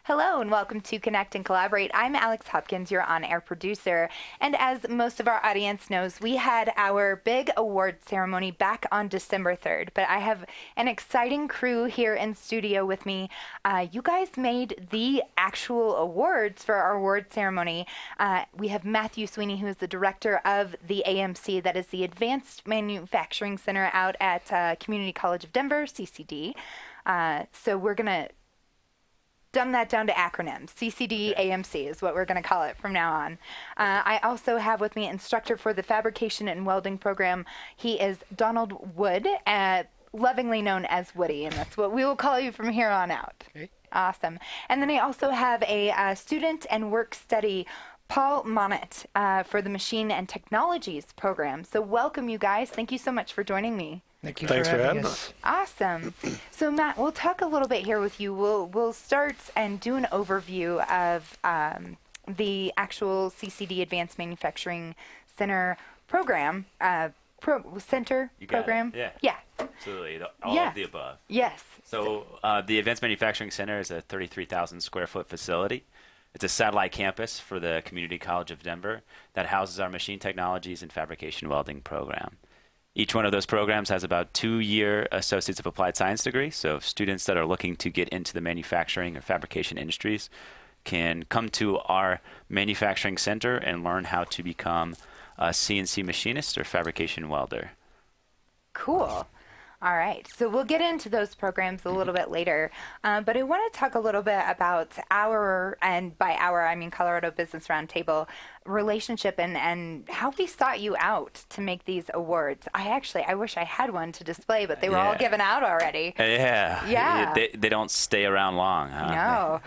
Hello and welcome to Connect and Collaborate. I'm Alex Hopkins, your on-air producer. And as most of our audience knows, we had our big award ceremony back on December 3rd. But I have an exciting crew here in studio with me. You guys made the actual awards for our award ceremony. We have Matthew Sweeney, who is the director of the AMC, that is the Advanced Manufacturing Center out at Community College of Denver, CCD. So we're going to dumb that down to acronyms. CCD AMC is what we're going to call it from now on. I also have with me instructor for the Fabrication and Welding Program. He is Donald Wood, lovingly known as Woody, and that's what we will call you from here on out. Okay. Awesome. And then I also have a student and work study, Paul Monnot, for the Machine and Technologies Program. So welcome, you guys. Thank you so much for joining me. Thank you Thanks for having us. Awesome. So Matt, we'll talk a little bit here with you. We'll start and do an overview of the actual CCD Advanced Manufacturing Center program. Program. Yeah. Absolutely. All of the above. Yes. So the Advanced Manufacturing Center is a 33,000 square foot facility. It's a satellite campus for the Community College of Denver that houses our Machine Technologies and Fabrication Welding program. Each one of those programs has about 2-year Associates of Applied Science degree, so students that are looking to get into the manufacturing or fabrication industries can come to our manufacturing center and learn how to become a CNC machinist or fabrication welder. Cool. All right, so we'll get into those programs a little bit later, but I want to talk a little bit about our, and by our I mean Colorado Business Roundtable, relationship and how we sought you out to make these awards. I wish I had one to display, but they were all given out already. Yeah. They don't stay around long. No.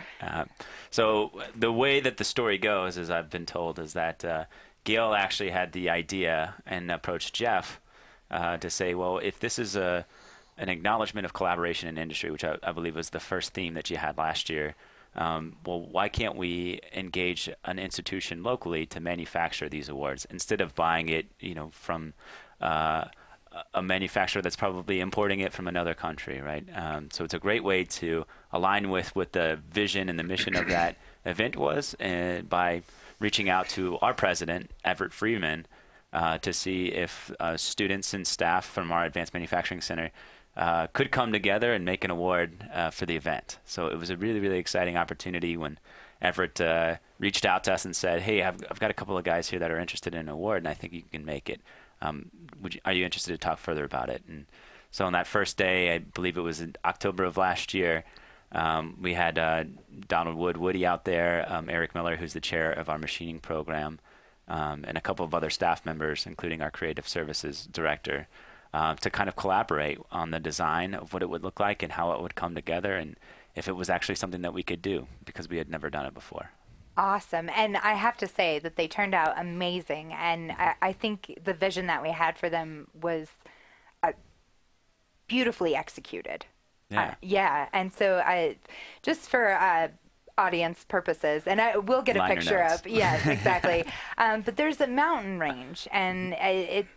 So the way that the story goes, as I've been told, is that Gail actually had the idea and approached Jeff to say, well, if this is an acknowledgement of collaboration in industry, which I believe was the first theme that you had last year, well, why can't we engage an institution locally to manufacture these awards instead of buying it, from a manufacturer that's probably importing it from another country, right? So it's a great way to align with what the vision and the mission of that event was, and by reaching out to our president, Everett Freeman, to see if students and staff from our Advanced Manufacturing Center could come together and make an award for the event. So it was a really, really exciting opportunity when Everett reached out to us and said, hey, I've got a couple of guys here that are interested in an award, and I think you can make it. Are you interested to talk further about it? And so on that first day, I believe it was in October of last year, we had Donald Woody out there, Eric Miller, who's the chair of our machining program, and a couple of other staff members, including our creative services director, to kind of collaborate on the design of what it would look like and how it would come together, and if it was actually something that we could do, because we had never done it before. Awesome. And I have to say that they turned out amazing, and I think the vision that we had for them was beautifully executed. Yeah. And so just for audience purposes, and I will get a picture up. Yes, exactly. But there's a mountain range, and it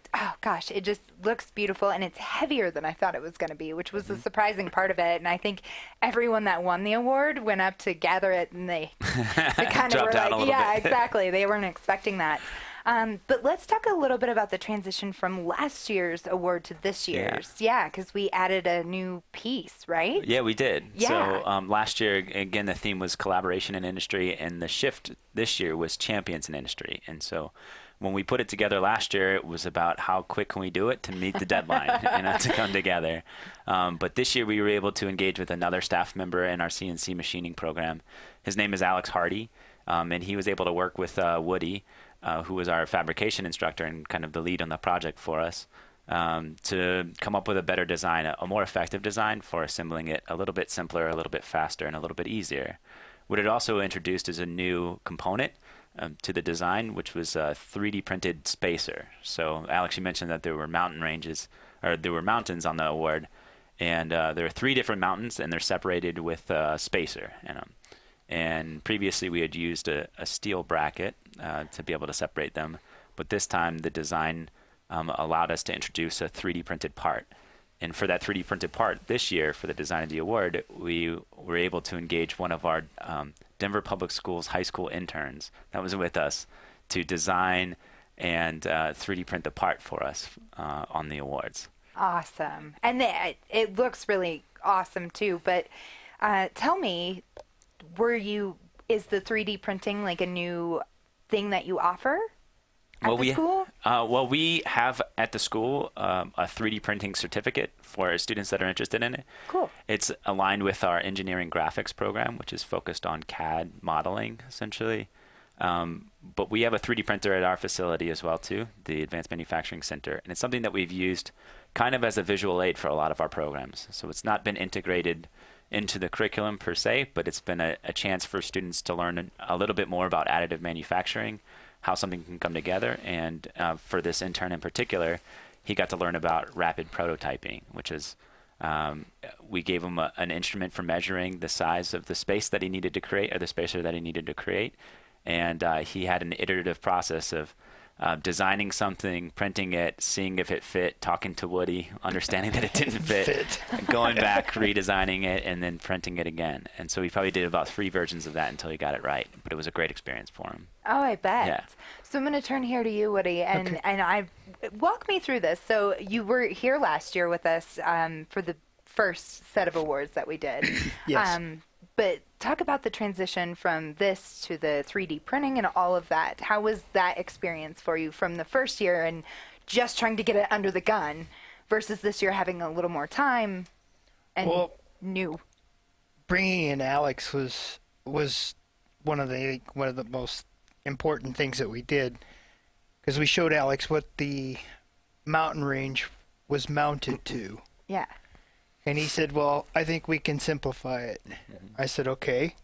just looks beautiful, and it's heavier than I thought it was going to be, which was the surprising part of it. And I think everyone that won the award went up to gather it, and they kind of were like, yeah, exactly. They weren't expecting that. But let's talk a little bit about the transition from last year's award to this year's. Yeah, because we added a new piece, right? Yeah, we did. Yeah. So last year, again, the theme was collaboration in industry, and the shift this year was champions in industry. And so when we put it together last year, it was about how quick can we do it to meet the deadline, to come together. But this year, we were able to engage with another staff member in our CNC machining program. His name is Alex Hardy, and he was able to work with Woody, who was our fabrication instructor and kind of the lead on the project for us, to come up with a better design, a more effective design for assembling it a little bit simpler, a little bit faster, and a little bit easier. What it also introduced is a new component to the design, which was a 3D printed spacer. So Alex, you mentioned that there were mountains on the award, and there are 3 different mountains, and they're separated with a spacer in them. And previously we had used a steel bracket to be able to separate them, but this time the design allowed us to introduce a 3D printed part. And for that 3D printed part this year, for the design of the award, we were able to engage one of our Denver Public Schools high school interns that was with us to design and 3D print the part for us on the awards. Awesome. And it looks really awesome too. But tell me, is the 3D printing like a new thing that you offer at the school? Well, we have at the school a 3D printing certificate for students that are interested in it. Cool. It's aligned with our engineering graphics program, which is focused on CAD modeling, essentially. But we have a 3D printer at our facility as well, too, the Advanced Manufacturing Center. And it's something that we've used kind of as a visual aid for a lot of our programs. So it's not been integrated into the curriculum per se, but it's been a chance for students to learn a little bit more about additive manufacturing, how something can come together. And for this intern in particular, he got to learn about rapid prototyping, which is we gave him an instrument for measuring the size of the space that he needed to create, or the spacer that he needed to create. And he had an iterative process of designing something, printing it, seeing if it fit, talking to Woody, understanding that it didn't fit, going back, redesigning it, and then printing it again. And so he probably did about 3 versions of that until he got it right. But it was a great experience for him. Oh, I bet. Yeah. So I'm going to turn here to you, Woody, and walk me through this. So you were here last year with us for the first set of awards that we did. Yes. But talk about the transition from this to the 3D printing and all of that. How was that experience for you from the first year and just trying to get it under the gun versus this year having a little more time and new? Bringing in Alex was one of the most important things that we did, because we showed Alex what the mountain range was mounted to. Yeah. And he said, "Well, I think we can simplify it." I said, "Okay,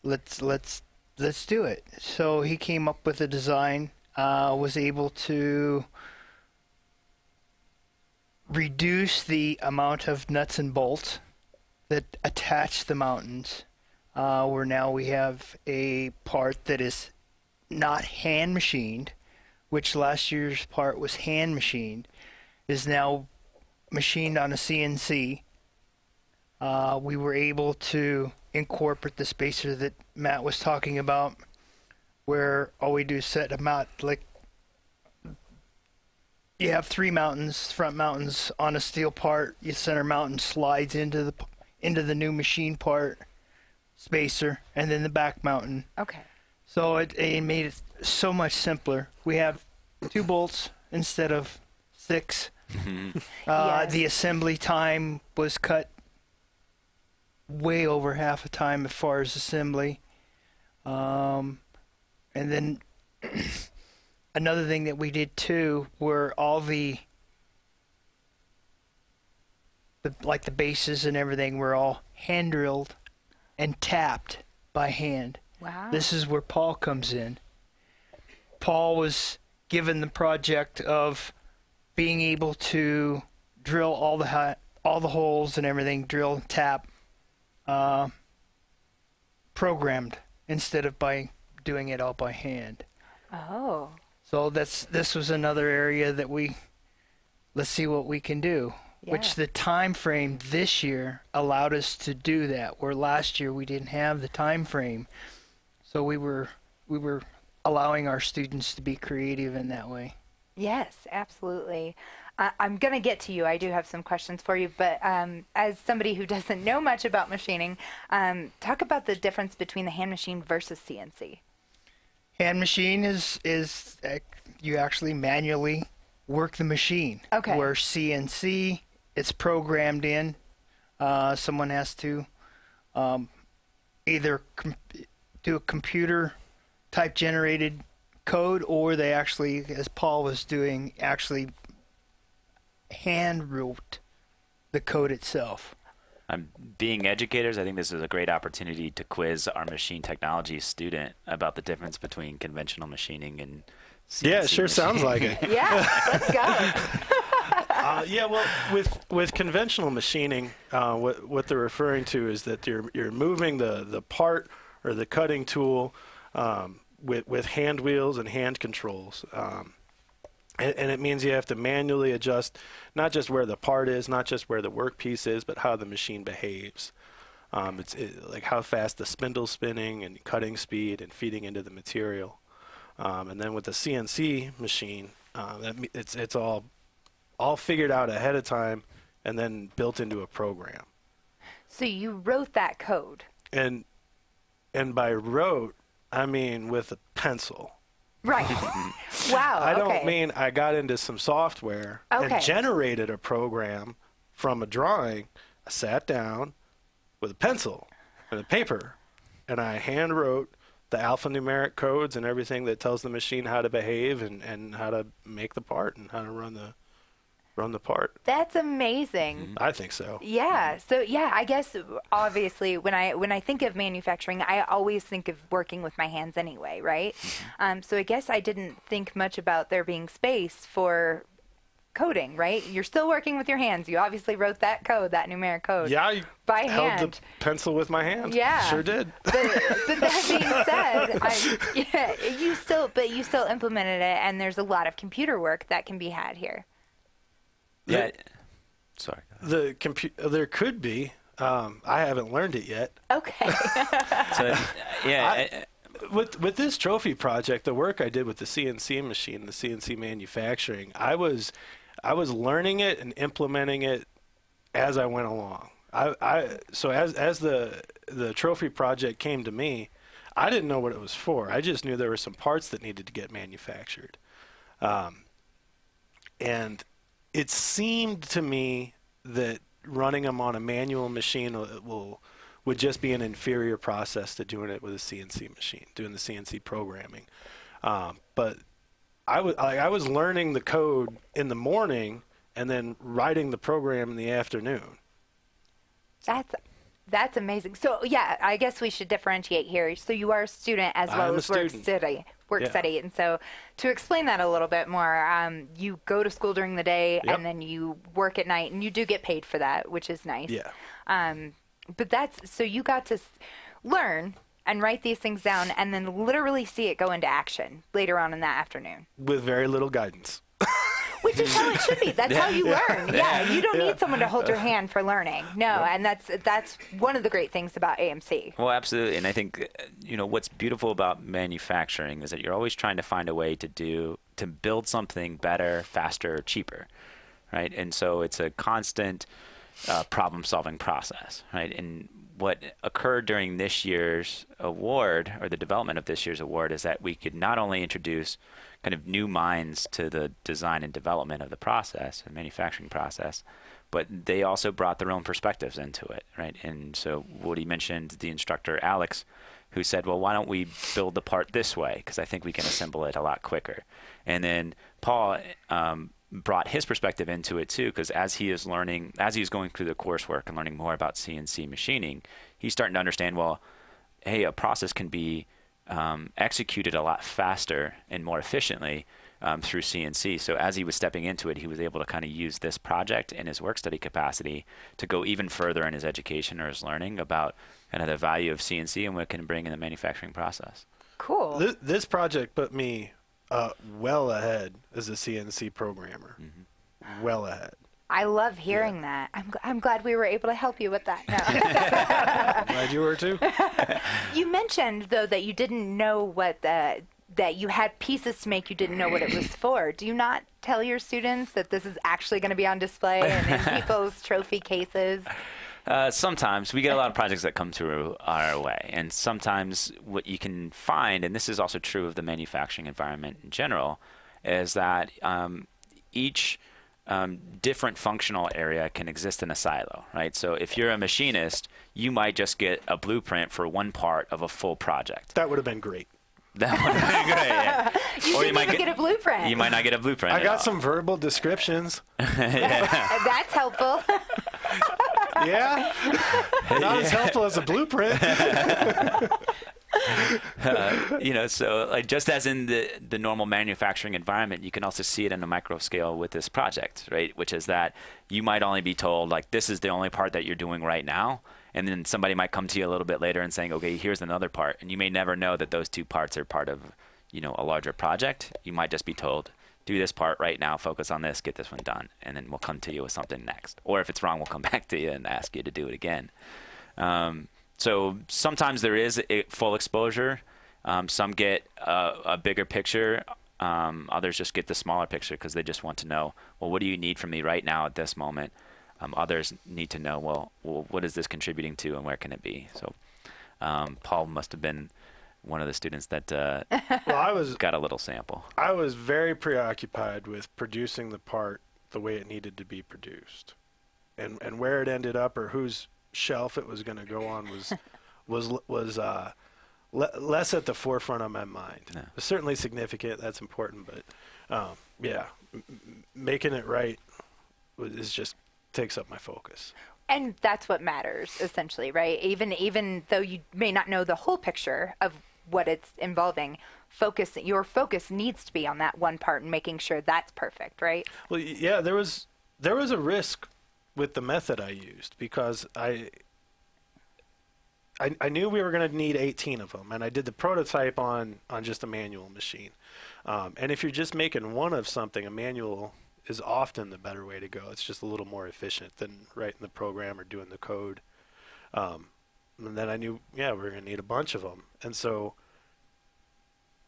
let's do it." So he came up with a design, was able to reduce the amount of nuts and bolts that attach the mountains. Where now we have a part that is not hand machined, which last year's part was hand machined, is now machined on a CNC. We were able to incorporate the spacer that Matt was talking about, where all we do is set them out. Like, you have 3 mountains, front mountains on a steel part. Your center mountain slides into the new machine part spacer, and then the back mountain. Okay. So it made it so much simpler. We have 2 bolts instead of 6. Yes. The assembly time was cut way over half the time as far as assembly. And then another thing that we did too were all the bases and everything were all hand drilled and tapped by hand. Wow. This is where Paul comes in. Paul was given the project of being able to drill all the holes and everything, drill and tap, programmed instead of by doing it all by hand. Oh. So this was another area that let's see what we can do. Yeah. Which the time frame this year allowed us to do that, where last year we didn't have the time frame. So we were allowing our students to be creative in that way. Yes, absolutely. I'm going to get to you. I do have some questions for you, but as somebody who doesn't know much about machining, talk about the difference between the hand machine versus CNC. Hand machine is you actually manually work the machine. Okay. Where CNC, it's programmed in. Someone has to either do a computer type generated code, or they actually, as Paul was doing, actually hand wrote the code itself. Being educators, I think this is a great opportunity to quiz our machine technology student about the difference between conventional machining and CNC Yeah, it sure sounds like it. Yeah, let's go. Yeah, well, with conventional machining, what they're referring to is that you're moving the part or the cutting tool with hand wheels and hand controls. And it means you have to manually adjust not just where the part is, not just where the workpiece is, but how the machine behaves. It's like how fast the spindle's spinning and cutting speed and feeding into the material. And then with the CNC machine, it's all figured out ahead of time and then built into a program. So you wrote that code. And by wrote, I mean with a pencil. Right. Wow. I don't mean I got into some software and generated a program from a drawing. I sat down with a pencil and a paper, and I hand wrote the alphanumeric codes and everything that tells the machine how to behave and how to make the part and how to run the part. That's amazing. I think so. Yeah. So yeah, I guess obviously when I think of manufacturing, I always think of working with my hands anyway, right? So I guess I didn't think much about there being space for coding, right? You're still working with your hands. You obviously wrote that code, that numeric code. Yeah, I by held hand. the pencil with my hand. Yeah, sure did. But that being said, you still implemented it, and there's a lot of computer work that can be had here. Yeah. Sorry. There could be. I haven't learned it yet. Okay. So, yeah. With this trophy project, the work I did with the CNC machine, the CNC manufacturing, I was learning it and implementing it as I went along. So as the trophy project came to me, I didn't know what it was for. I just knew there were some parts that needed to get manufactured, and it seemed to me that running them on a manual machine would just be an inferior process to doing it with a CNC machine, doing the CNC programming. But I was learning the code in the morning and then writing the program in the afternoon. That's amazing. So yeah, I guess we should differentiate here. So you are a student as well as work study. And so to explain that a little bit more, you go to school during the day and then you work at night, and you do get paid for that, which is nice. Yeah. But so you got to learn and write these things down and then literally see it go into action later on in that afternoon. With very little guidance. Which is how it should be. That's how you learn. Yeah, you don't need someone to hold your hand for learning. No, and that's one of the great things about AMC. Well, absolutely. And I think, what's beautiful about manufacturing is that you're always trying to find a way to build something better, faster, cheaper, right? And so it's a constant problem-solving process, right? And what occurred during this year's award, or the development of this year's award, is that we could not only introduce kind of new minds to the design and development of the process, the manufacturing process, but they also brought their own perspectives into it, right? And so Woody mentioned the instructor, Alex, who said, well, why don't we build the part this way? Because I think we can assemble it a lot quicker. And then Paul brought his perspective into it too, because as he is going through the coursework and learning more about CNC machining, he's starting to understand, well, hey, a process can be executed a lot faster and more efficiently through CNC. So as he was stepping into it, he was able to kind of use this project in his work study capacity to go even further in his education or his learning about kind of the value of CNC and what it can bring in the manufacturing process. Cool. This project put me well ahead as a CNC programmer. Mm-hmm. Well ahead. I love hearing that. I'm glad we were able to help you with that. No. Glad you were too. You mentioned, though, that you didn't know that you had pieces to make, you didn't know what it was for. Do you not tell your students that this is actually going to be on display and in people's trophy cases? Sometimes we get a lot of projects that come through our way, and sometimes what you can find, and this is also true of the manufacturing environment in general, is that each different functional area can exist in a silo, right? So if you're a machinist, you might just get a blueprint for one part of a full project. That would have been great. That would have been great, yeah. You might get a blueprint. You might not get a blueprint. I got some verbal descriptions. That's helpful. Yeah. Not as helpful as a blueprint. So like just as in the normal manufacturing environment, you can also see it in a micro scale with this project, right? Which is that you might only be told, like, this is the only part that you're doing right now. And then somebody might come to you a little bit later and saying, okay, here's another part. And you may never know that those two parts are part of, a larger project. You might just be told, do this part right now, focus on this, get this one done, and then we'll come to you with something next. Or if it's wrong, we'll come back to you and ask you to do it again. So sometimes there is a full exposure. Some get a bigger picture. Others just get the smaller picture because they just want to know, well, what do you need from me right now at this moment? Others need to know, well, what is this contributing to and where can it be? So Paul must have been one of the students that got a little sample. I was very preoccupied with producing the part the way it needed to be produced. And where it ended up or whose shelf it was going to go on was less at the forefront of my mind. Yeah. It's certainly significant. That's important, but making it right is just takes up my focus. And that's what matters, essentially, right? Even though you may not know the whole picture of what it's involving, your focus needs to be on that one part and making sure that's perfect, right? Well, yeah, there was a risk with the method I used because I knew we were going to need 18 of them, and I did the prototype on just a manual machine. And if you're just making one of something, a manual is often the better way to go. It's just a little more efficient than writing the program or doing the code. And then I knew, we're going to need a bunch of them. And so,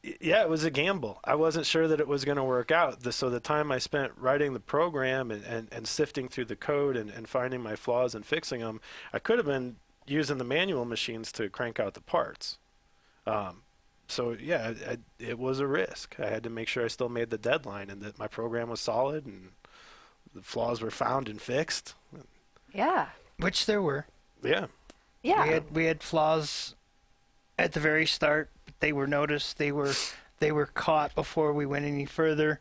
it was a gamble. I wasn't sure that it was going to work out. So the time I spent writing the program and sifting through the code and finding my flaws and fixing them, I could have been using the manual machines to crank out the parts. So it was a risk. I had to make sure I still made the deadline and that my program was solid and the flaws were found and fixed. Yeah. Which there were. Yeah. Yeah. We had flaws at the very start, but they were noticed. They were caught before we went any further,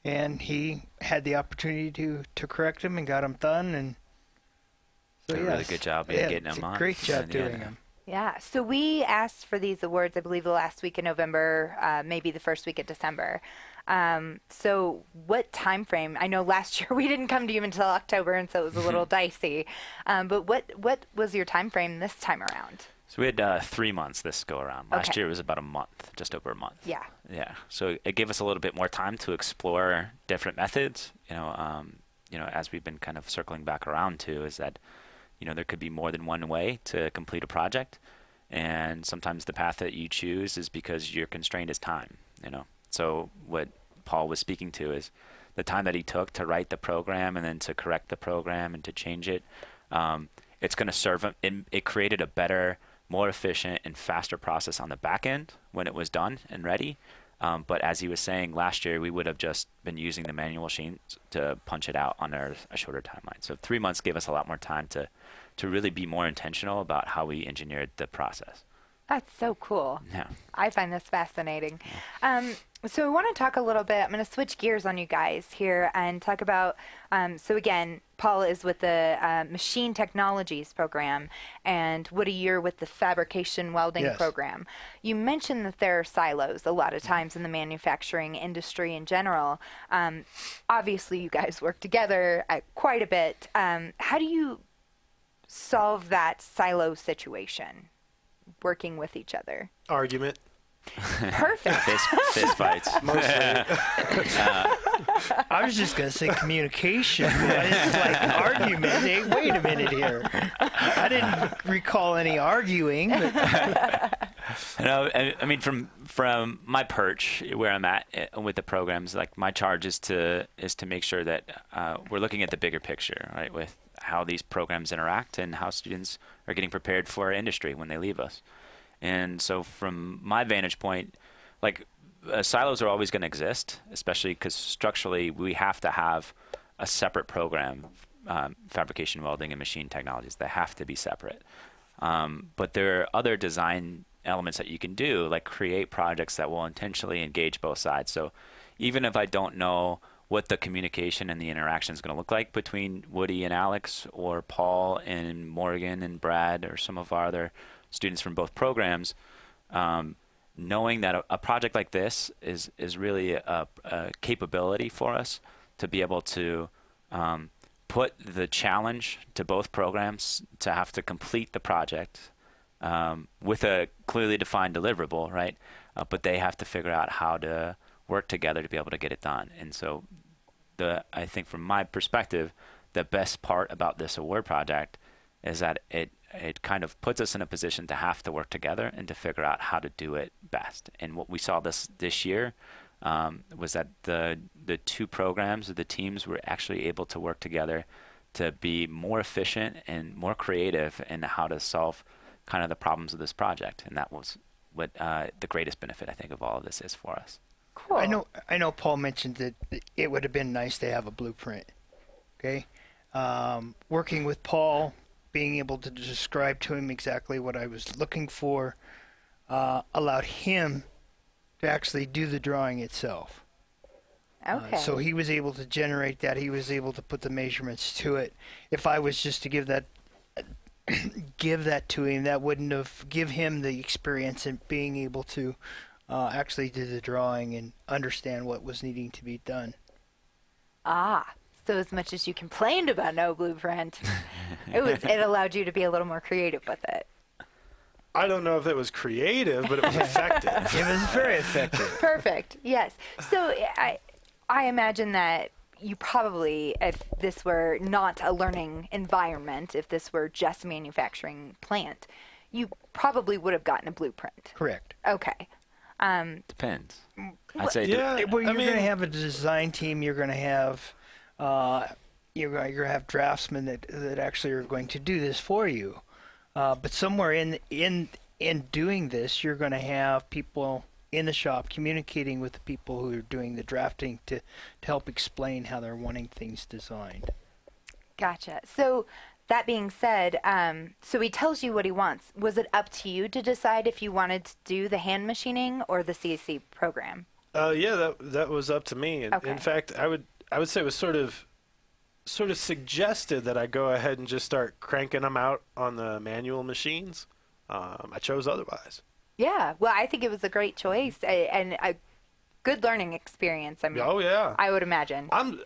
and he had the opportunity to correct them and got them done. And so Did a really good job getting them on. Great job doing them. Yeah. So we asked for these awards, I believe, the last week in November, maybe the first week of December. So what time frame? I know last year we didn't come to you until October, and so it was a little dicey. But what was your time frame this time around? So we had 3 months this go around. Last year it was about a month, just over a month. Yeah. Yeah. So it gave us a little bit more time to explore different methods. As we've been kind of circling back around to, is that there could be more than one way to complete a project, and sometimes the path that you choose is because you're constrained as time. So what Paul was speaking to is the time that he took to write the program and then to correct the program and to change it. It's going to serve him. It created a better, more efficient and faster process on the back end when it was done and ready. But as he was saying, last year we would have just been using the manual machines to punch it out on a shorter timeline. So 3 months gave us a lot more time to really be more intentional about how we engineered the process. That's so cool. Yeah. I find this fascinating. So I want to talk a little bit. I'm going to switch gears on you guys here and talk about, so again, Paul is with the Machine Technologies program, and Woody, you're with the Fabrication Welding program. You mentioned that there are silos a lot of times in the manufacturing industry in general. Obviously, you guys work together quite a bit. How do you solve that silo situation, working with each other? Argument. Perfect. Fist fights. Mostly. I was just going to say communication. It's like argument. Hey, wait a minute here. I didn't recall any arguing. But I mean, from my perch where I'm at with the programs, like my charge is to make sure that we're looking at the bigger picture, right, with how these programs interact and how students are getting prepared for our industry when they leave us. And so from my vantage point, like silos are always going to exist, especially because structurally we have to have a separate program, fabrication, welding, and machine technologies. They have to be separate. But there are other design elements that you can do, like create projects that will intentionally engage both sides. So even if I don't know what the communication and the interaction is going to look like between Woody and Alex, or Paul and Morgan and Brad, or some of our other students from both programs, knowing that a project like this is really a capability for us to be able to put the challenge to both programs to have to complete the project with a clearly defined deliverable, right? But they have to figure out how to work together to be able to get it done. And so I think from my perspective, the best part about this award project is that it kind of puts us in a position to have to work together and to figure out how to do it best. And what we saw this year was that the two programs or the teams were actually able to work together to be more efficient and more creative in how to solve kind of the problems of this project. And that was what the greatest benefit, I think, of all of this is for us. Cool. I know Paul mentioned that it would have been nice to have a blueprint. Okay. Working with Paul, being able to describe to him exactly what I was looking for, allowed him to actually do the drawing itself. Okay. So he was able to generate that. He was able to put the measurements to it. If I was just to give that to him, that wouldn't have give him the experience in being able to actually do the drawing and understand what was needing to be done. So as much as you complained about no blueprint, it allowed you to be a little more creative with it. I don't know if it was creative, but it was effective. It was very effective. Perfect. Yes. So I imagine that you probably, if this were not a learning environment, if this were just a manufacturing plant, you probably would have gotten a blueprint. Correct. Okay. Depends. I'd say Well, you're going to have a design team. You're going to have you're going to have draftsmen that actually are going to do this for you. But somewhere in doing this, you're going to have people in the shop communicating with the people who are doing the drafting to help explain how they're wanting things designed. Gotcha. So that being said, so he tells you what he wants. Was it up to you to decide if you wanted to do the hand machining or the CSC program? Yeah, that was up to me. Okay. In fact, I would say it was sort of suggested that I go ahead and just start cranking them out on the manual machines. I chose otherwise. Yeah. Well, I think it was a great choice and a good learning experience. I mean, Oh yeah. I would imagine. I'm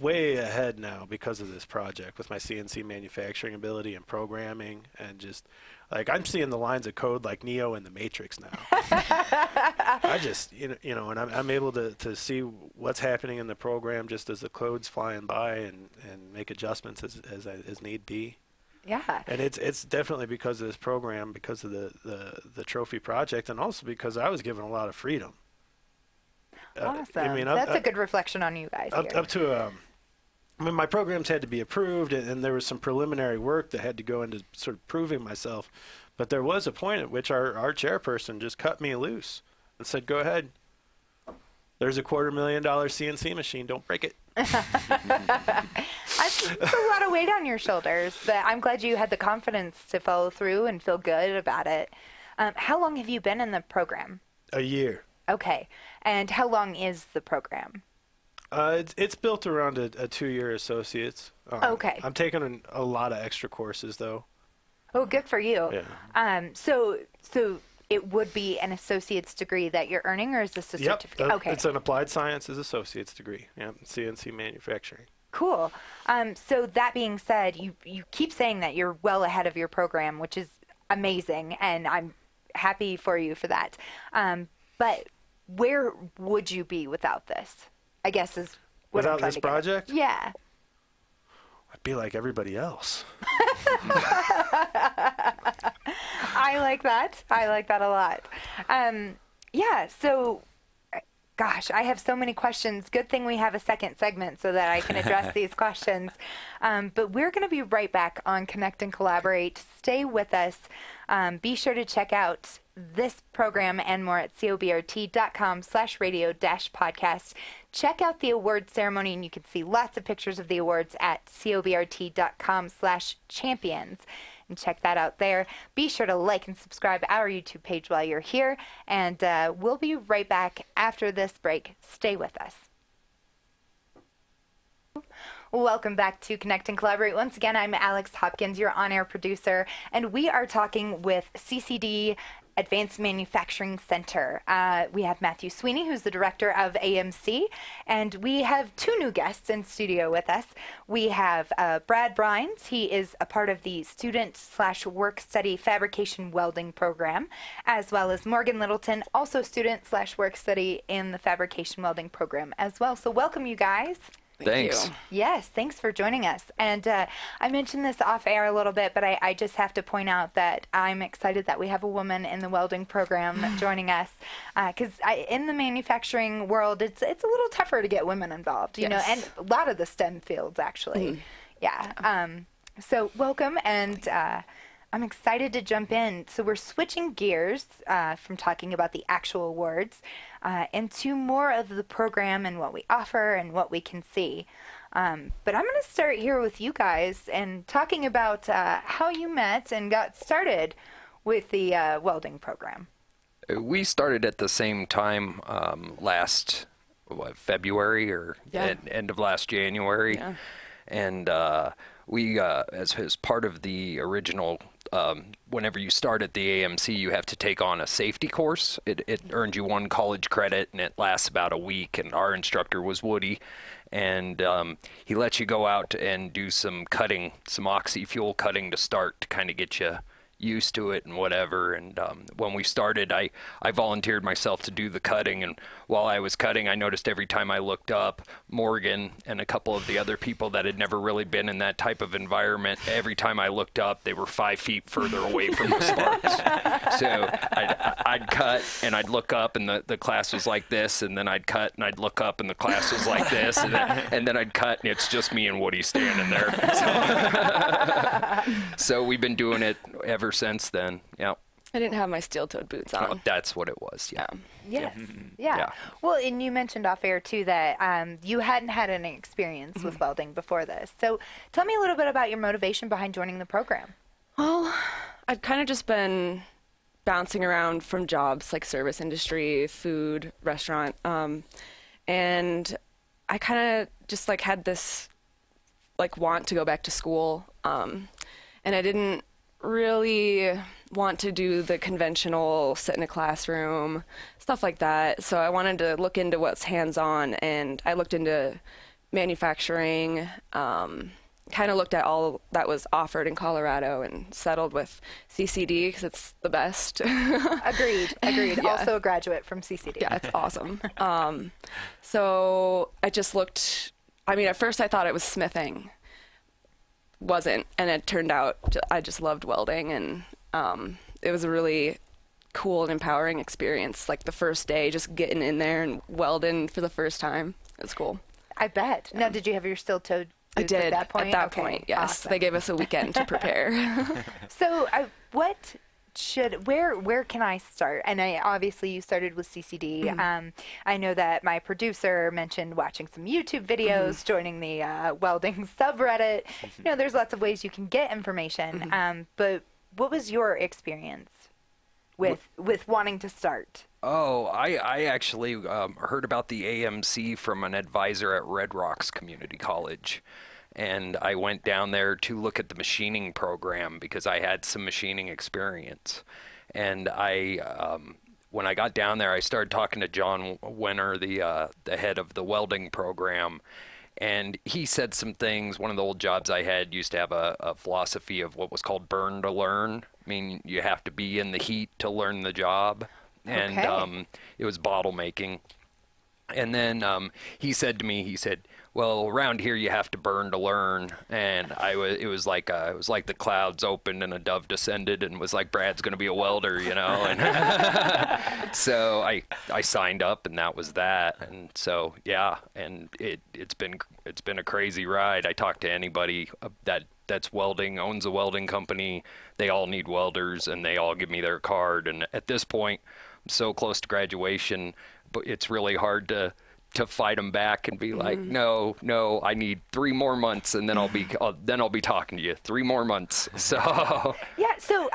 way ahead now because of this project with my CNC manufacturing ability and programming, and just like I'm seeing the lines of code like Neo in the Matrix now. I just and I'm able to see what's happening in the program just as the code's flying by and make adjustments as need be. Yeah. And it's definitely because of this program, because of the trophy project, and also because I was given a lot of freedom. Awesome. I mean, That's a good reflection on you guys here. Up to my programs had to be approved, and there was some preliminary work that had to go into sort of proving myself. But there was a point at which our chairperson just cut me loose and said, "Go ahead. There's a $250,000 CNC machine. Don't break it." That's a lot of weight on your shoulders, but I'm glad you had the confidence to follow through and feel good about it. How long have you been in the program? A year. Okay. And how long is the program? It's built around a 2-year associates. Okay. I'm taking a lot of extra courses, though. Oh, good for you. Yeah. So it would be an associate's degree that you're earning, or is this a certificate? Yep. Okay. It's an applied sciences associate's degree. Yeah, CNC manufacturing. Cool. So that being said, you keep saying that you're well ahead of your program, which is amazing, and I'm happy for you for that. But where would you be without this? I guess is what I'm Without trying this to get at. project? Yeah. I'd be like everybody else. I like that. I like that a lot. Yeah, so, gosh, I have so many questions. Good thing we have a second segment so that I can address these questions. But we're going to be right back on Connect and Collaborate. Stay with us. Be sure to check out this program and more at cobrt.com/radio-podcast. Check out the award ceremony, and you can see lots of pictures of the awards at cobrt.com/champions. And check that out there. Be sure to like and subscribe our YouTube page while you're here. And we'll be right back after this break. Stay with us. Welcome back to Connect and Collaborate. Once again, I'm Alex Hopkins, your on-air producer, and we are talking with CCD Advanced Manufacturing Center. We have Matthew Sweeney, who's the director of AMC, and we have two new guests in studio with us. We have Brad Brines. He is a part of the student/work-study fabrication welding program, as well as Morgan Littleton, also student/work-study in the fabrication welding program as well. So welcome, you guys. Thanks. Yes, thanks for joining us. And I mentioned this off air a little bit, but I just have to point out that I'm excited that we have a woman in the welding program joining us, because in the manufacturing world, it's a little tougher to get women involved, you know, and a lot of the STEM fields actually. Yeah. So welcome, and I'm excited to jump in. So we're switching gears from talking about the actual awards into more of the program and what we offer and what we can see. But I'm going to start here with you guys and talking about how you met and got started with the welding program. We started at the same time last February or end of last January. Yeah. And we, as part of the original, whenever you start at the AMC, you have to take on a safety course. It earns you 1 college credit, and it lasts about a week. And our instructor was Woody, and he lets you go out and do some cutting, some oxy-fuel cutting to start to kind of get you used to it and whatever. And when we started, I volunteered myself to do the cutting, and while I was cutting, I noticed every time I looked up, Morgan and a couple of the other people that had never really been in that type of environment, every time I looked up, they were 5 feet further away from the sparks. So I'd cut and I'd look up, and the class was like this, and then I'd cut and I'd look up, and the class was like this, and then I'd cut, and it's just me and Woody standing there. So we've been doing it ever since then. Yeah. I didn't have my steel-toed boots on. Oh, that's what it was. Yeah. Yes. Yeah. Well, and you mentioned off air too that you hadn't had any experience with welding before this. So tell me a little bit about your motivation behind joining the program. Well, I'd kind of just been bouncing around from jobs like service industry, food, restaurant, and I kind of just like had this like want to go back to school, and I didn't really want to do the conventional sit in a classroom, stuff like that. So I wanted to look into what's hands-on, and I looked into manufacturing, kind of looked at all that was offered in Colorado and settled with CCD because it's the best. Agreed. Yeah. Also a graduate from CCD. Yeah, it's awesome. So I just looked, I mean, at first I thought it was smithing. Wasn't, and it turned out I just loved welding, and it was a really cool and empowering experience. Like the first day, just getting in there and welding for the first time. It was cool. I bet. Now, did you have your steel-toed boots I did, at that point? At that point, yes. Awesome. They gave us a weekend to prepare. So where can I start? And obviously you started with CCD. I know that my producer mentioned watching some YouTube videos, joining the welding subreddit. You know, there's lots of ways you can get information. But what was your experience with wanting to start? Oh, I actually heard about the AMC from an advisor at Red Rocks Community College. And I went down there to look at the machining program because I had some machining experience. And when I got down there, I started talking to John Wenner, the head of the welding program. And he said some things. One of the old jobs I had used to have a philosophy of what was called burn to learn. I mean, you have to be in the heat to learn the job. And it was bottle making. And then he said to me, well, around here you have to burn to learn, and it was like the clouds opened and a dove descended, and was like, Brad's gonna be a welder, you know. And so I signed up, and that was that. And so yeah, and it's been a crazy ride. I talk to anybody that's welding, owns a welding company. They all need welders, and they all give me their card. And at this point, I'm so close to graduation, but it's really hard to fight them back and be like, no, I need 3 more months, and then I'll be talking to you. 3 more months. So yeah. So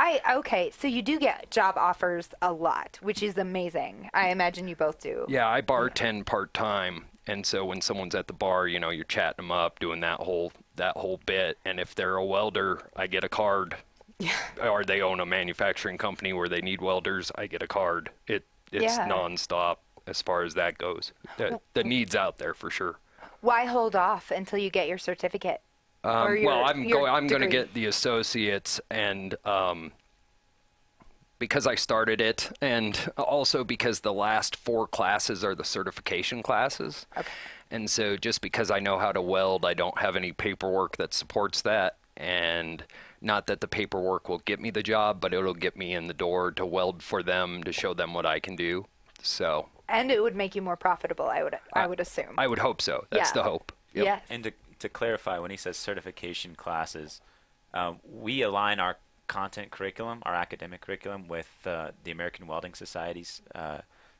so you do get job offers a lot, which is amazing. I imagine you both do. Yeah, I bartend part-time, and so when someone's at the bar, you know, you're chatting them up, doing that whole bit, and if they're a welder, I get a card. or they own a manufacturing company where they need welders, I get a card. It's nonstop as far as that goes. The need's out there for sure. Why hold off until you get your certificate? I'm going to get the associates, and because I started it, and also because the last 4 classes are the certification classes. Okay. And so just because I know how to weld, I don't have any paperwork that supports that. And not that the paperwork will get me the job, but it'll get me in the door to weld for them, to show them what I can do. So. And it would make you more profitable, I would assume. I would hope so. That's the hope. Yep. Yes. And to clarify, when he says certification classes, we align our content curriculum, our academic curriculum, with the American Welding Society's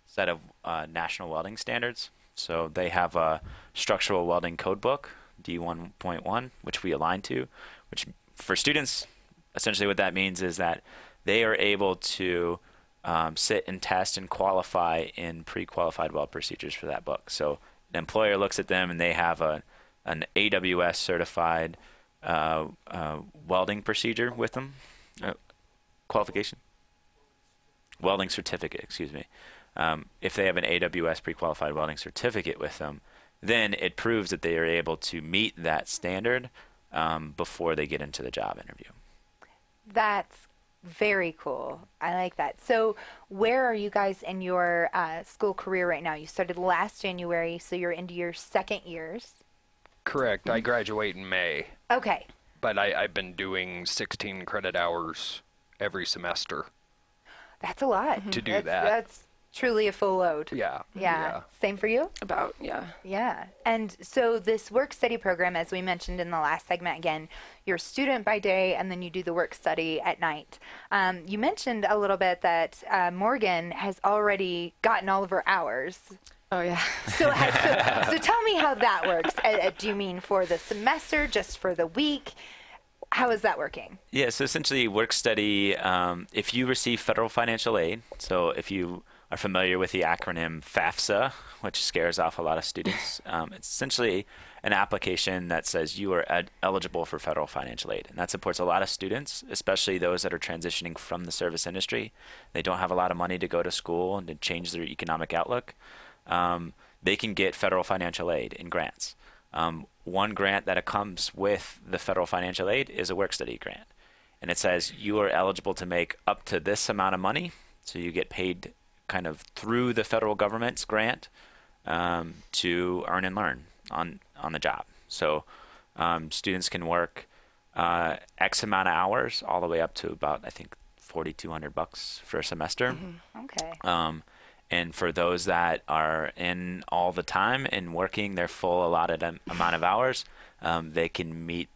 set of national welding standards. So they have a structural welding code book, D1.1, which we align to, which for students, essentially what that means is that they are able to sit and test and qualify in pre-qualified weld procedures for that book. So an employer looks at them and they have an AWS certified welding procedure with them. Qualification? Welding certificate, excuse me. If they have an AWS pre-qualified welding certificate with them, then it proves that they are able to meet that standard before they get into the job interview. That's very cool. I like that. So where are you guys in your school career right now? You started last January, so you're into your 2nd years. Correct. I graduate in May. Okay. But I've been doing 16 credit hours every semester. That's a lot. To do that. That's truly a full load. Yeah. Same for you? About, yeah. Yeah. And so this work study program, as we mentioned in the last segment, again, you're a student by day and then you do the work study at night. You mentioned a little bit that Morgan has already gotten all of her hours. Oh, yeah. So tell me how that works. Do you mean for the semester, just for the week? How is that working? Yeah, so essentially work study, if you receive federal financial aid, so if you are familiar with the acronym FAFSA, which scares off a lot of students, it's essentially an application that says you are eligible for federal financial aid. And that supports a lot of students, especially those that are transitioning from the service industry. They don't have a lot of money to go to school and to change their economic outlook. They can get federal financial aid in grants. One grant that comes with the federal financial aid is a work study grant. And it says you are eligible to make up to this amount of money. So you get paid kind of through the federal government's grant to earn and learn on the job. So students can work X amount of hours all the way up to about, I think, $4,200 for a semester. Mm-hmm. Okay. And for those that are in all the time and working their full allotted amount of hours, they can meet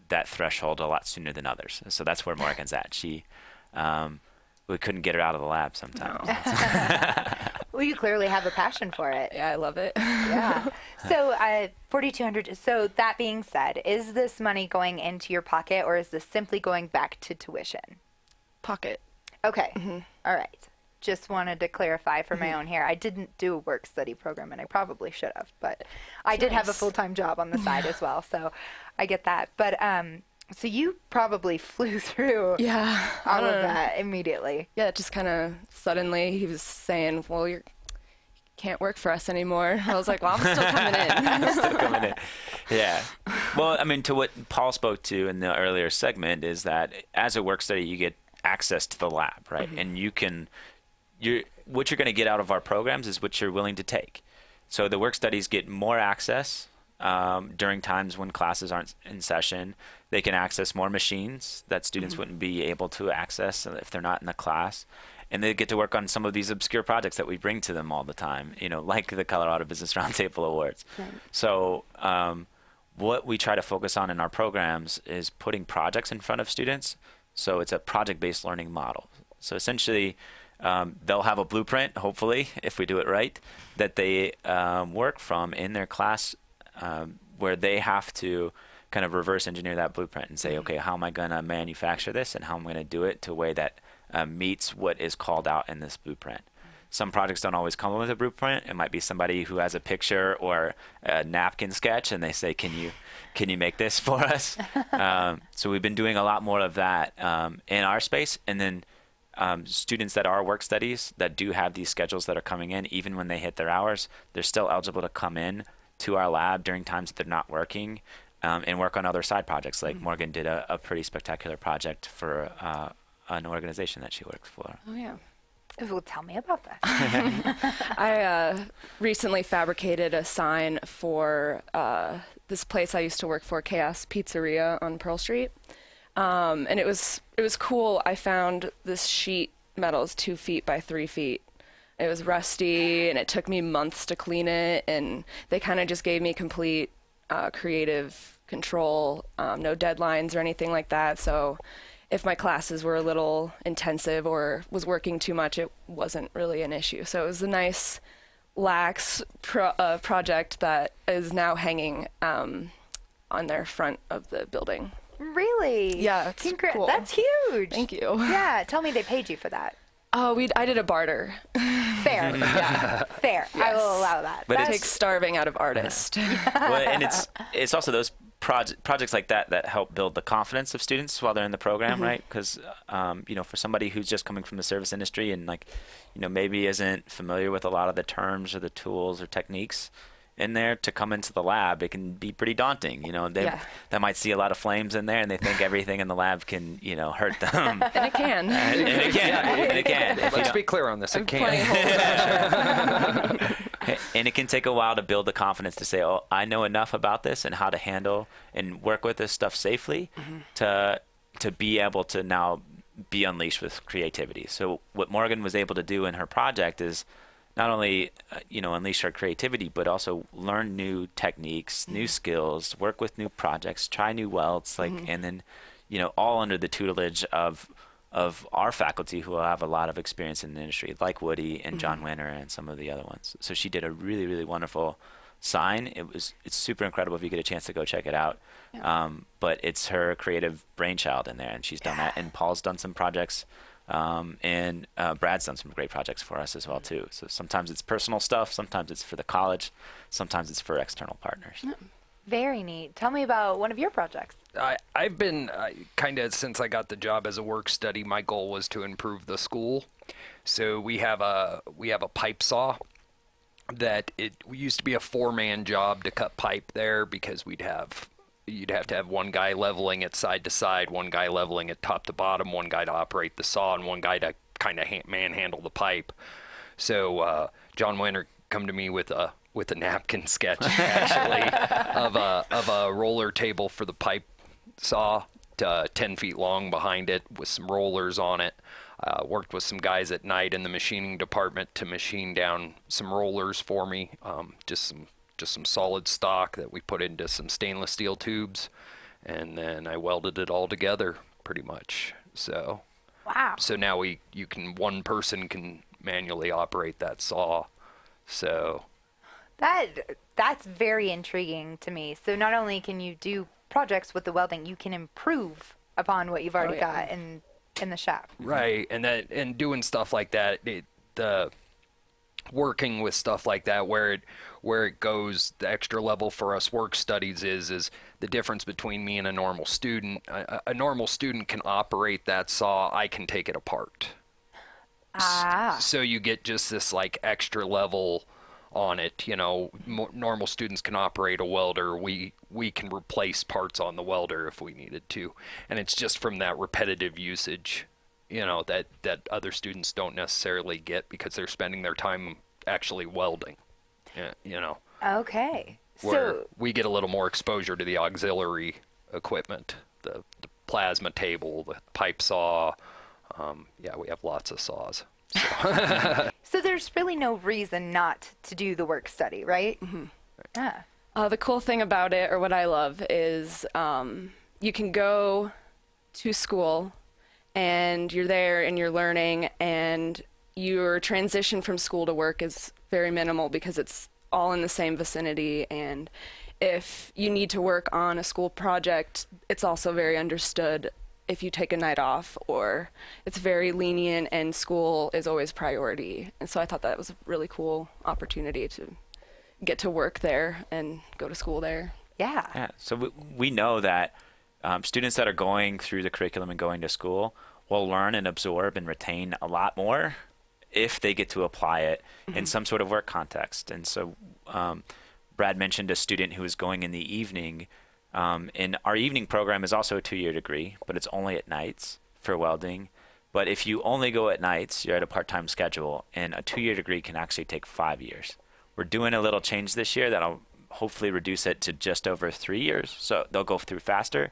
that threshold a lot sooner than others. So that's where Morgan's at. We couldn't get her out of the lab sometimes. No. Well, you clearly have a passion for it. Yeah, I love it. Yeah. So $4,200. So that being said, is this money going into your pocket or is this simply going back to tuition? Pocket. Okay. Mm-hmm. All right. Just wanted to clarify for my own here. I didn't do a work study program, and I probably should have, but I did have a full-time job on the side as well, so I get that. But so you probably flew through all of that immediately. Yeah, just kind of suddenly he was saying, well, you can't work for us anymore. I was like, well, I'm still coming in. Still coming in. Yeah. Well, I mean, to what Paul spoke to in the earlier segment is that as a work study, you get access to the lab, right? Mm-hmm. And what you're going to get out of our programs is what you're willing to take. So the work studies get more access during times when classes aren't in session. They can access more machines that students wouldn't be able to access if they're not in the class. And they get to work on some of these obscure projects that we bring to them all the time, like the Colorado Business Roundtable Awards. Right. So what we try to focus on in our programs is putting projects in front of students. So it's a project-based learning model. So essentially, they'll have a blueprint, hopefully, if we do it right, that they work from in their class where they have to kind of reverse engineer that blueprint and say, okay, how am I going to manufacture this and how am I going to do it to a way that meets what is called out in this blueprint. some projects don't always come with a blueprint. It might be somebody who has a picture or a napkin sketch, and they say, "Can you make this for us?" So we've been doing a lot more of that in our space, and then students that are work studies that do have these schedules that are coming in, even when they hit their hours, they're still eligible to come in to our lab during times that they're not working and work on other side projects. Like Morgan did a pretty spectacular project for an organization that she works for. Oh, yeah. Well, tell me about that. I recently fabricated a sign for this place I used to work for, Chaos Pizzeria on Pearl Street. And it was cool. I found this sheet metal is 2 feet by 3 feet. It was rusty, and it took me months to clean it. And they kind of just gave me complete creative control, no deadlines or anything like that. So if my classes were a little intensive or was working too much, it wasn't really an issue. So it was a nice, lax project that is now hanging on their front of the building. Really? Yeah, it's cool. That's huge. Thank you. Yeah, tell me they paid you for that. Oh, I did a barter. Fair. Yeah. Fair. Yes. I will allow that. But That takes starving out of artists. Well, and it's also those projects like that help build the confidence of students while they're in the program, right? Because for somebody who's just coming from the service industry and maybe isn't familiar with a lot of the terms or the tools or techniques in there, to come into the lab, it can be pretty daunting. They might see a lot of flames in there, and they think everything in the lab can hurt them. And it can. And it can. Let's be clear on this. It can. And it can take a while to build the confidence to say, "Oh, I know enough about this and how to handle and work with this stuff safely to be able to now be unleashed with creativity." So what Morgan was able to do in her project is not only unleash her creativity, but also learn new techniques, new skills, work with new projects, try new welds, and then all under the tutelage of our faculty who have a lot of experience in the industry, like Woody and John Winter and some of the other ones. So she did a really, really wonderful sign. It's super incredible if you get a chance to go check it out. Yeah. But it's her creative brainchild in there, and she's done that. And Paul's done some projects. And Brad's done some great projects for us as well too. So sometimes it's personal stuff, sometimes it's for the college, sometimes it's for external partners. Very neat. Tell me about one of your projects. I've been kind of, since I got the job as a work study, my goal was to improve the school. So we have a pipe saw that it used to be a 4-man job to cut pipe there, because you'd have to have one guy leveling it side to side, one guy leveling it top to bottom, one guy to operate the saw, and one guy to kind of manhandle the pipe. So John Winter come to me with a napkin sketch, actually, of a roller table for the pipe saw, 10 feet long behind it, with some rollers on it. Worked with some guys at night in the machining department to machine down some rollers for me, just some solid stock that we put into some stainless steel tubes, and then I welded it all together pretty much. So wow. So now one person can manually operate that saw. So that's very intriguing to me. So not only can you do projects with the welding, you can improve upon what you've already got in the shop. Right, and doing stuff like that, the working with stuff like that, where it goes, the extra level for us work studies is the difference between me and a normal student. A normal student can operate that saw. I can take it apart. So you get just this extra level on it. Normal students can operate a welder. We can replace parts on the welder if we needed to, and it's just from that repetitive usage, that other students don't necessarily get, because they're spending their time actually welding. Okay. Where we get a little more exposure to the auxiliary equipment, the plasma table, the pipe saw. We have lots of saws. So there's really no reason not to do the work study, right? Yeah. The cool thing about it, or what I love, is you can go to school and you're there and you're learning, and your transition from school to work is very minimal because it's all in the same vicinity. And if you need to work on a school project, it's also very understood if you take a night off, or it's very lenient and school is always priority. And so I thought that was a really cool opportunity to get to work there and go to school there. Yeah. Yeah. So we know that students that are going through the curriculum and going to school will learn and absorb and retain a lot more if they get to apply it in some sort of work context. And so Brad mentioned a student who is going in the evening. And our evening program is also a 2-year degree, but it's only at nights for welding. But if you only go at nights, you're at a part-time schedule, and a 2-year degree can actually take 5 years. We're doing a little change this year that'll hopefully reduce it to just over 3 years, so they'll go through faster.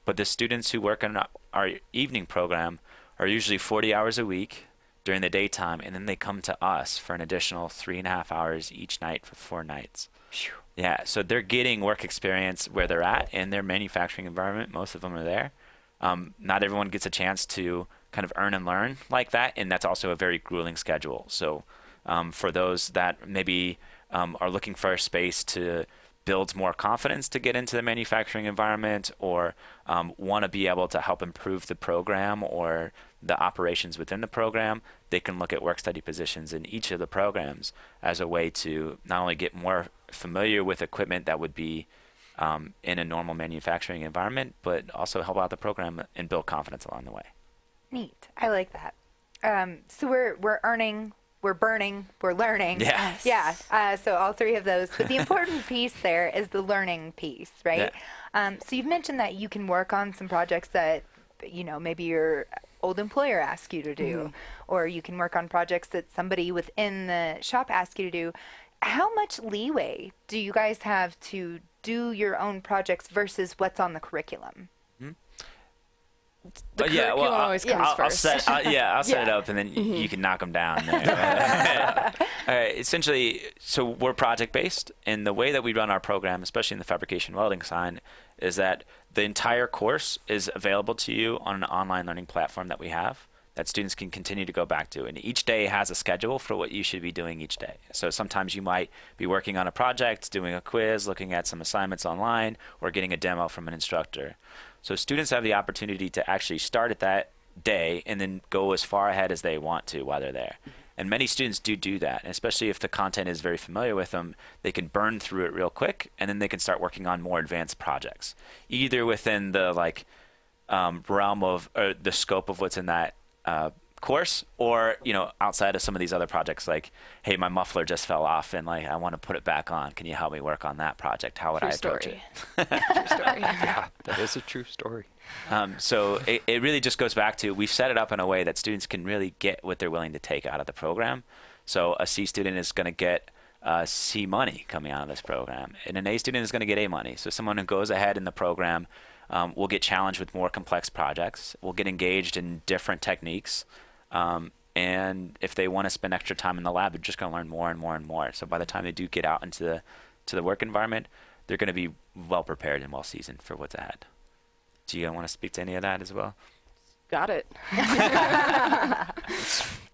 But the students who work on our evening program are usually 40 hours a week during the daytime, and then they come to us for an additional 3.5 hours each night for 4 nights. Yeah, so they're getting work experience where they're at in their manufacturing environment. Most of them are there. Not everyone gets a chance to kind of earn and learn like that, and that's also a very grueling schedule. So for those that maybe are looking for a space to build more confidence to get into the manufacturing environment, or want to be able to help improve the program or the operations within the program, they can look at work study positions in each of the programs as a way to not only get more familiar with equipment that would be in a normal manufacturing environment, but also help out the program and build confidence along the way. Neat. I like that. So we're earning, we're burning, we're learning. Yes. Yeah. So all three of those. But the important piece there is the learning piece, right? Yeah. So you've mentioned that you can work on some projects that, maybe your old employer asks you to do, or you can work on projects that somebody within the shop asks you to do. How much leeway do you guys have to do your own projects versus what's on the curriculum? The curriculum always comes first. I'll set it up, and then you can knock them down. There. All right, essentially, so we're project-based, and the way that we run our program, especially in the fabrication welding side, is that the entire course is available to you on an online learning platform that we have that students can continue to go back to. And each day has a schedule for what you should be doing each day. So sometimes you might be working on a project, doing a quiz, looking at some assignments online, or getting a demo from an instructor. So students have the opportunity to actually start at that day and then go as far ahead as they want to while they're there. And many students do that, and especially if the content is very familiar with them, they can burn through it real quick, and then they can start working on more advanced projects, either within the realm of the scope of what's in that course, or outside of some of these other projects, like, hey, my muffler just fell off and I want to put it back on. Can you help me work on that project? How would I approach it? True story. Yeah, that is a true story. So it really just goes back to, we've set it up in a way that students can really get what they're willing to take out of the program. So a C student is going to get C money coming out of this program, and an A student is going to get A money. So someone who goes ahead in the program will get challenged with more complex projects, will get engaged in different techniques, and if they want to spend extra time in the lab, they're just going to learn more and more and more. So by the time they do get out into the work environment, they're going to be well prepared and well seasoned for what's ahead. Do you want to speak to any of that as well? Got it.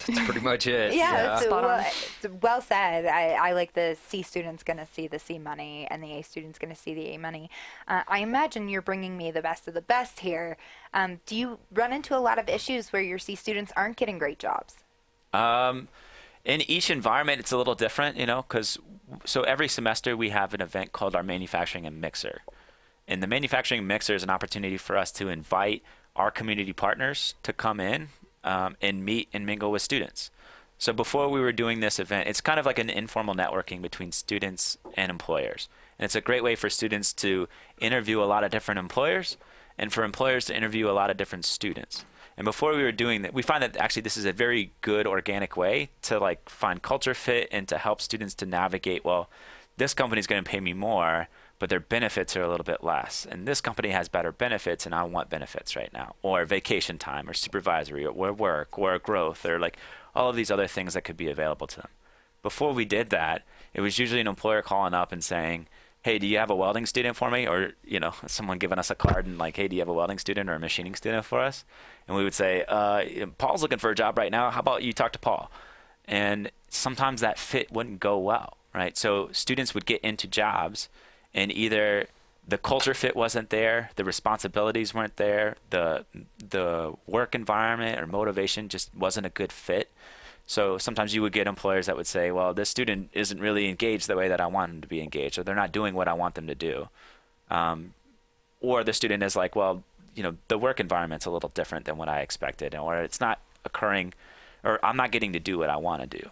That's pretty much it. Yeah, Yeah. it's well said. I like the C student's going to see the C money and the A student's going to see the A money. I imagine you're bringing me the best of the best here. Do you run into a lot of issues where your C students aren't getting great jobs? In each environment, it's a little different, because so every semester we have an event called our Manufacturing and Mixer. And the Manufacturing Mixer is an opportunity for us to invite our community partners to come in and meet and mingle with students. So before we were doing this event, it's kind of like an informal networking between students and employers. And it's a great way for students to interview a lot of different employers, and for employers to interview a lot of different students. And before we were doing that, we find that actually this is a very good organic way to find culture fit and to help students to navigate, well, this company is going to pay me more, but their benefits are a little bit less. And this company has better benefits, and I want benefits right now. Or vacation time, or supervisory, or work, or growth, or all of these other things that could be available to them. Before we did that, it was usually an employer calling up and saying, hey, do you have a welding student for me? Or, someone giving us a card and hey, do you have a welding student or a machining student for us? And we would say, Paul's looking for a job right now. How about you talk to Paul? And sometimes that fit wouldn't go well, right? So students would get into jobs, and either the culture fit wasn't there, the responsibilities weren't there, the work environment or motivation just wasn't a good fit. So sometimes you would get employers that would say, well, this student isn't really engaged the way that I want them to be engaged, or they're not doing what I want them to do. Or the student is like, well, the work environment's a little different than what I expected, or it's not occurring, or I'm not getting to do what I want to do,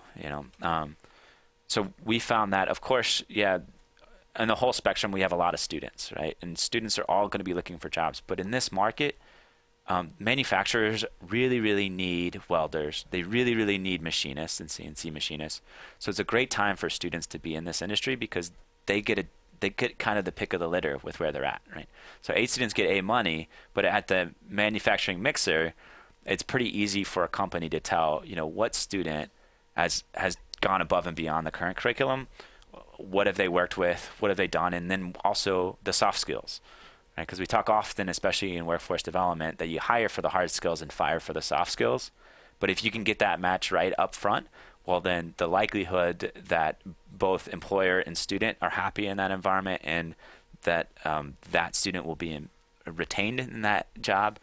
So we found that, of course, in the whole spectrum, we have a lot of students, right? And students are all going to be looking for jobs. But in this market, manufacturers really, really need welders. They really, really need machinists and CNC machinists. So it's a great time for students to be in this industry because they get kind of the pick of the litter with where they're at, right? So A students get A money, but at the manufacturing mixer, it's pretty easy for a company to tell, what student has gone above and beyond the current curriculum. What have they worked with? What have they done? And then also the soft skills, right? Because we talk often, especially in workforce development, that you hire for the hard skills and fire for the soft skills. But if you can get that match right up front, well, then the likelihood that both employer and student are happy in that environment and that that student will be retained in that job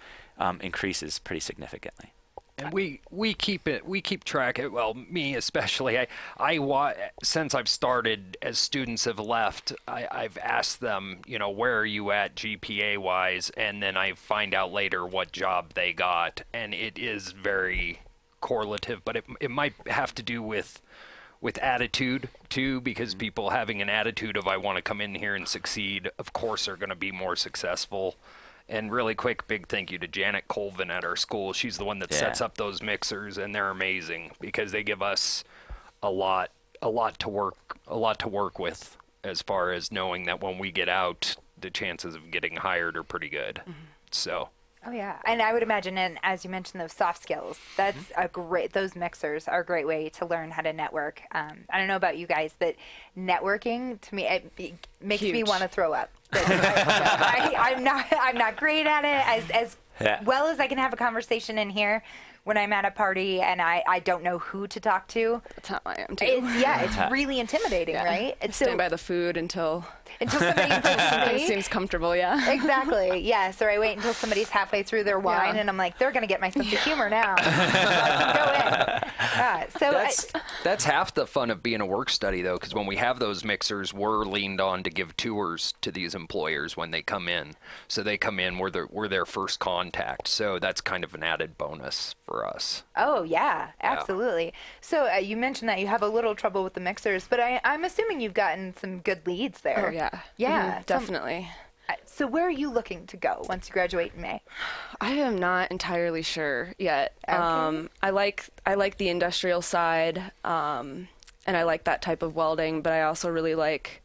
increases pretty significantly. And we keep track of, well, me especially. I since I've started, as students have left, I've asked them, where are you at GPA wise, and then I find out later what job they got, and it is very correlative, but it might have to do with attitude too, because people having an attitude of I want to come in here and succeed, of course, are going to be more successful. And really quick, big thank you to Janet Colvin at our school. She's the one that sets up those mixers, and they're amazing because they give us a lot to work with as far as knowing that when we get out, the chances of getting hired are pretty good. Mm-hmm. So. Oh yeah, and I would imagine, and as you mentioned, those soft skills, that's those mixers are a great way to learn how to network. I don't know about you guys, but networking, to me, it makes me want to throw up. I'm not great at it as well as I can have a conversation in here when I'm at a party and I don't know who to talk to. That's how I am too. It's really intimidating, right? And stand by the food until somebody seems comfortable. Yeah, exactly. Yes, or I wait until somebody's halfway through their wine and I'm like, they're gonna get my sense of humor now. So I can go in. That's half the fun of being a work study, though, because when we have those mixers, we're leaned on to give tours to these employers when they come in. So they come in, we're their first contact. So that's kind of an added bonus for us. Oh yeah, absolutely. Yeah. So you mentioned that you have a little trouble with the mixers, but I'm assuming you've gotten some good leads there. Oh yeah, yeah, definitely. So where are you looking to go once you graduate in May? I am not entirely sure yet. Okay. I like the industrial side, and I like that type of welding, but I also really like,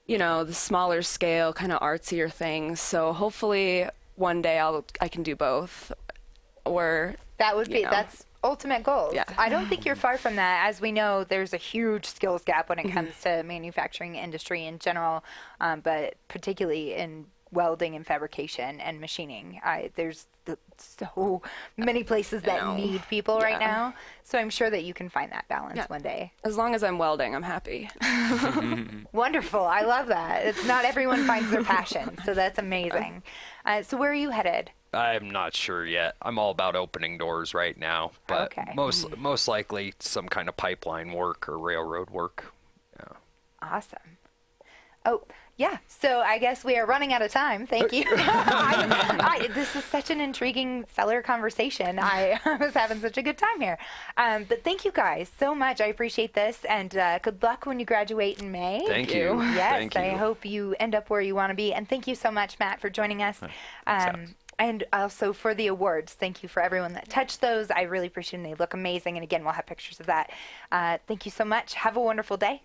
the smaller scale, kind of artsier things. So hopefully one day I can do both. Or that would be that's ultimate goals. Yeah. I don't think you're far from that. As we know, there's a huge skills gap when it comes to manufacturing industry in general, but particularly in welding and fabrication and machining. There's so many places that need people right now. So I'm sure that you can find that balance one day. As long as I'm welding, I'm happy. Wonderful. I love that. It's not everyone finds their passion, so that's amazing. So where are you headed? I'm not sure yet. I'm all about opening doors right now, but most likely some kind of pipeline work or railroad work. Yeah. Awesome. Oh, yeah. So I guess we are running out of time. Thank you. This is such an intriguing seller conversation. I was having such a good time here. But thank you guys so much. I appreciate this, and good luck when you graduate in May. Thank you. Yes, thank you. I hope you end up where you want to be. And thank you so much, Matt, for joining us. And also for the awards. Thank you for everyone that touched those. I really appreciate them. They look amazing. And again, we'll have pictures of that. Thank you so much. Have a wonderful day.